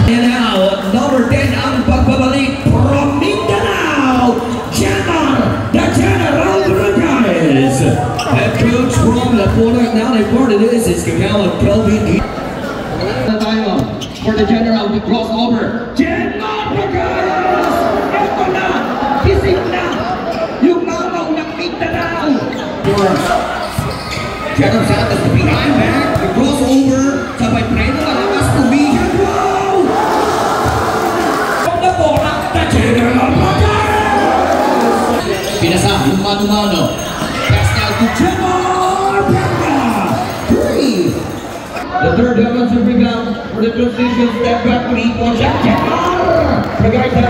And now, number 10 ang pagbabalik from Mindanao, General, the General Bragais. Head coach from Lapunac, now a part of this is Kagawad Kelvin. For the General, we cross over. General Bragais! Ito na! Kisip na! Yung mamaw ng Mindanao! General Santos behind back, the crossover, sabay preno, malakas, tumihan, wow! From the bola, the General Bragais! Pinasa, yung mano-mano. Pass now to General Bragais! The third offensive rebound for the transition step back 3-point shot. General Bragais!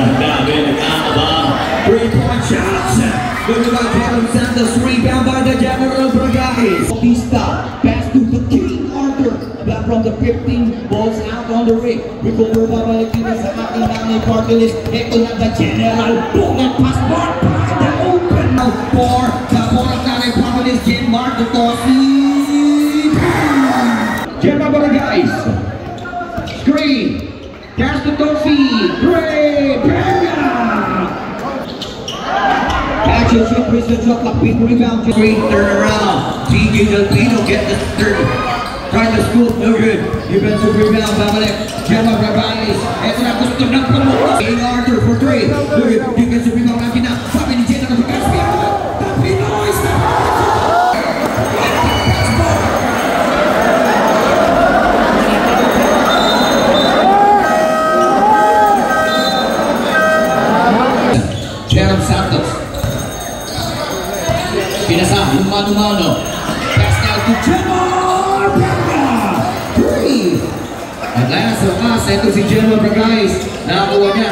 Three-point shots! Good about General Santos, rebound by the General Bragais. Bautista, pass to the King Arthur. Back from the 15, balls out on the ring. Recover by Valentina sa ating nanay party list. Ito na the General. Boom and pass bar. The open now for the Borak nanay party list. Jen Mark, the Tossi. General Bragais. Screen. Pass to Tossi. Great. Action shoot, Christian shot, quick rebound, great turnaround. TJ Delpino get the third. Try to scoop, no good. Defensive rebound, babalik. General Bragais. Ito na gusto ng pamukha. King Arthur for 3. Look at defensive rebound natin na. Sabi ni General Bragais. The Pinoy step. General Santos. Pinasa, yung mano-mano. Pass now to General Bragais. 3. At last, ito si General Bragais. Nakakuha niya.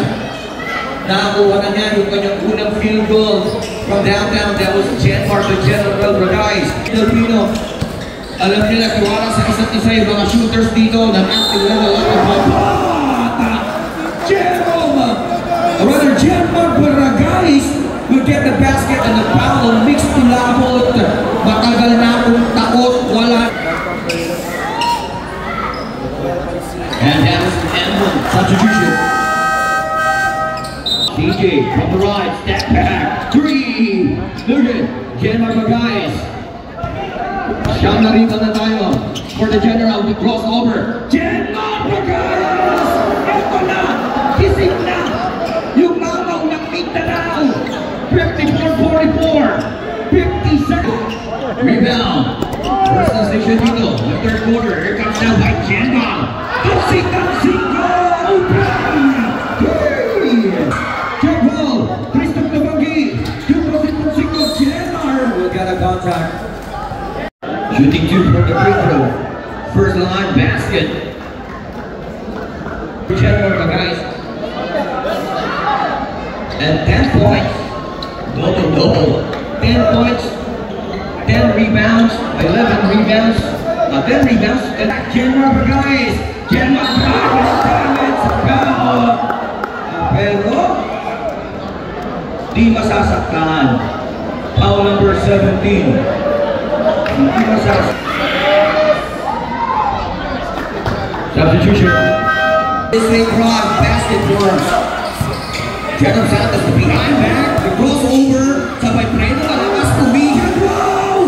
Nakakuha na niya yung kanyang unang field goal from downtown. That was the General Bragais. Filipino, alam nila kiwala sa isa't isa yung mga shooters dito ng active level at General Bragais will get the basket and the foul mixed to labot. Matagal na akong takot, wala. And that is the end one. Substitution. DJ from the right, step back. 3. Look at General Bragais. Siyang narito na tayo for the General. We cross over. General Bragais! Ito na! Kisip na! Yung mamaw ng Mindanao! 54-44! 50 seconds! Rebound! First transition dito. The third quarter. Here comes now by General. Tansing! Open! Check ball! Tristan Tabagi! General will get a contact. Shooting 2 for the free throw. First line basket. General Bragais. And 10 points. Double. 10 points. 10 rebounds. 11 rebounds. 10 rebounds. And General Bragais. General Bragais. Pero di masasaktan. Foul number 17. Substitution. This late rod basket for General Santos behind back. The crossover. Sabay preno. Malakas tumihan. Wow!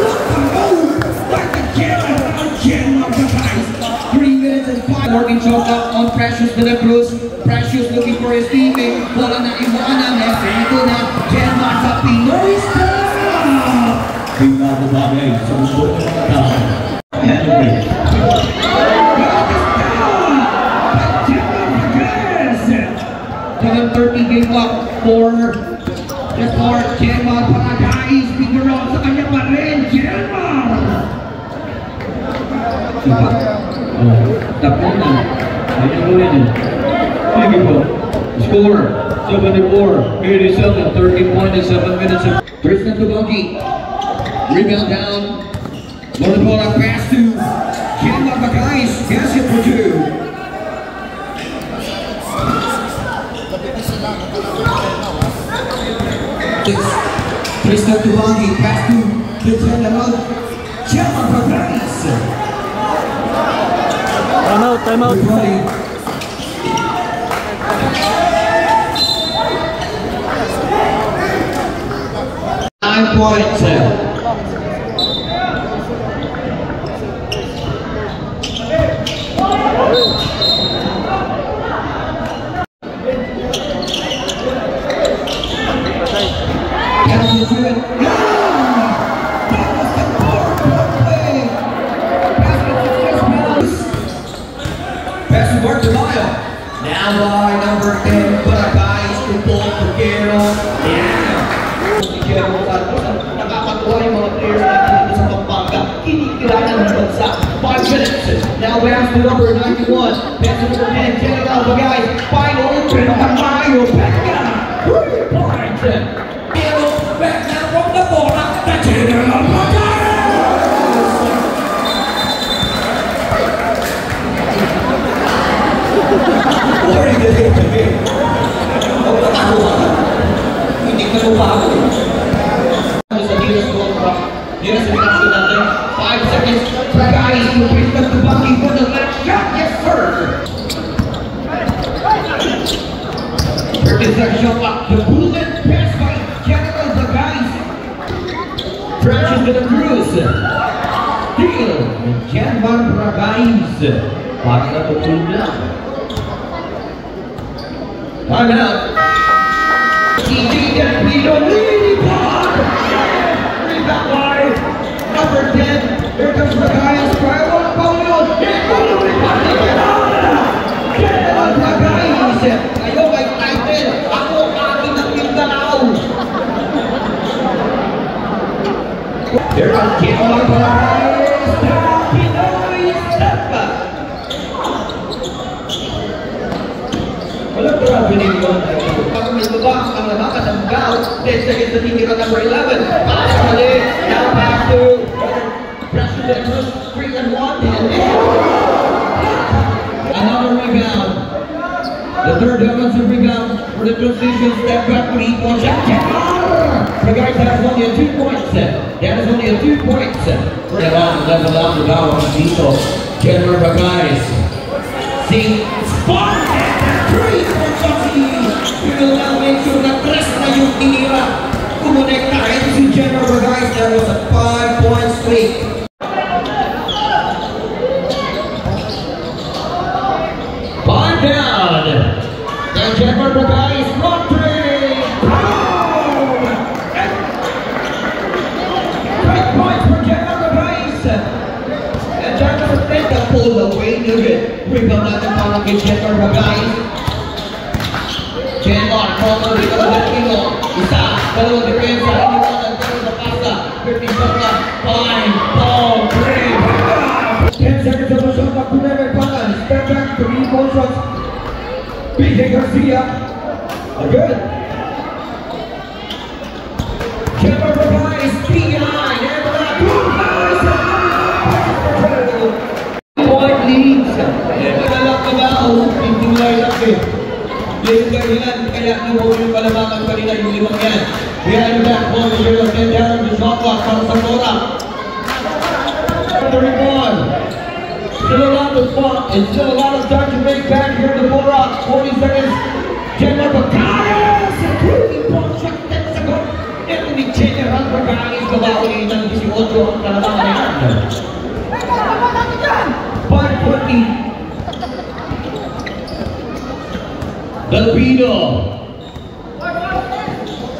What the move? Like the General Bragais. 3 minutes and 5. Working shot up on Precious de la Cruz. Precious looking for his teammate. Bola na iwanan. Ito na. General sa Pinoy style. Tingnan mo bagay sa mundo ng mga tao. Henry. General 30 game clock for General Bragais. Figure out sa kanya pa rin. General! Diba? Tapos na. Ano mo yun? Sige po. Score 74-87. 30 points in 7 minutes. Tristan Tabagi. Rebound down. Bola pass to General Bragais. Basket for 2. Tristan Tubangi, pass to the general, Gemma Bragais. Time out. Everybody. 9 points. Now by number 10, Bragais to Paul Pagero. Nakakatuwa yung mga players natin dito sa Pampanga. Kinikilala ng bansa. 5 minutes. Now bounce to number 91. Pass to number 10, General Bragais. Final open of Mario Pekka. 3 points. Pero back now from the corner, the General Bragais. Boring na rin kami. Huwag na tawa ka. Hindi ka lupa ako. Sa nearest goal from nearest reaction natin. 5 seconds. Bragais to Tristan Tubangi for the left shot. Yes, sir. 30-second shot clock. The bullet pass by General Bragais. Francis to the Cruz. Steal. General Bragais. Para na tutulog lang. Time out. TJ Del Pino leading on. Rebound wide. Number 10. Here comes Bragais. Try one. Paulino. General Bragais. Kayo may title. Ako akin ng Mindanao. Here comes General Bragais. Pinoy step. Walang traveling yun. Pag may baba, ang labakan ng Gao, 10 seconds na tingin ka number 11. Pass mali. Now back to President Cruz, 3 and 1. Another rebound. The third offensive rebound for the transition step back 3-point shot. Bragais has only a 2 points. That is only a 2 points. Level out the Gao dito. General Bragais. See, spot! 3 for Johnny! Will now make sure na 3 na yung tinira. Kumonekta ito si General Bragais. That was a 5-point streak. Five down. And General Bragais laundry. 3 points for General Bragais. And General Bragais pulled away to it. Rebound natin para kay General Bragais. General, cover dito sa Delpino. Isa, dalawang depensa, hindi mo ang tanong sa pasa. 50 seconds, 5, 4, 3, 10 seconds of a shot clock to Never Pagan. Step back, 3 more shots. BJ Garcia. Good. General Bragais, behind. Point leads. Pinalak na ba? Pinting line up eh. Yung ganyan, kaya nahuhuli yung palabakan kanina yung limang yan. Behind the back, ball, zero, 10 down the shot clock para sa Mora. 31. Still a lot of fun, and still a lot of time to make back here to Mora. 40 seconds. General Bragais! 3-point shot, 10 seconds. Ito ni General Bragais, kabauli ng 18 ang kalabakan na yan. 5-20. Delpino.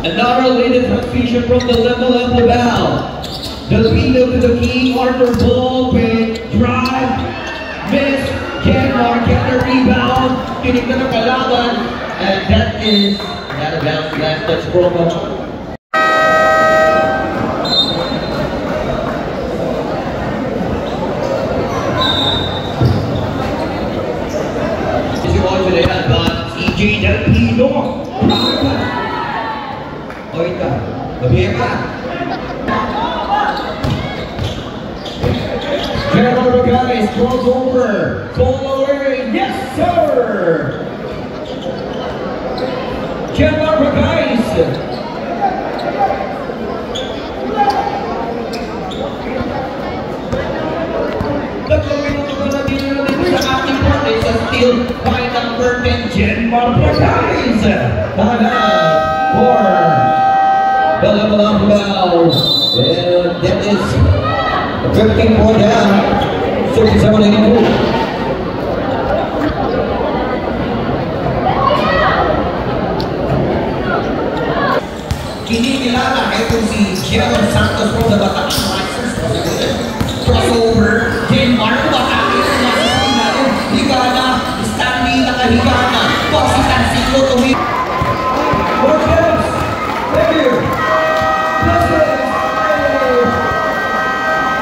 Another later transition from the level of the bow. Delpino to the key, Arthur ball, pin, drive, miss, Kenmar, get the rebound, getting to the kalaban, and that is not a bounce last touch promo. TJ Del Pino. Oh, ito. Gabi ka. General Bragais throws over. Call away. Yes, sir. General Bragais. Bell alarm bell. That is 15 point down. 67-82. Kinikilala ito si Gerald Santos from the Bataan Risers. Crossover, Denmark, Bataan, nasa natin, Higana, Stanley nakahigana, Positan Silo tumi. Watch out! Thank you!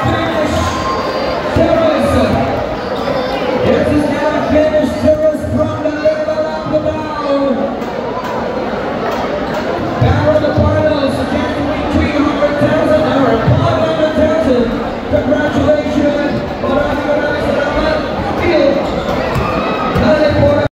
Finish! Terrace! This is now finish Terrace from the level up the down. Power the finals against the 300,000 or 500,000. Congratulations!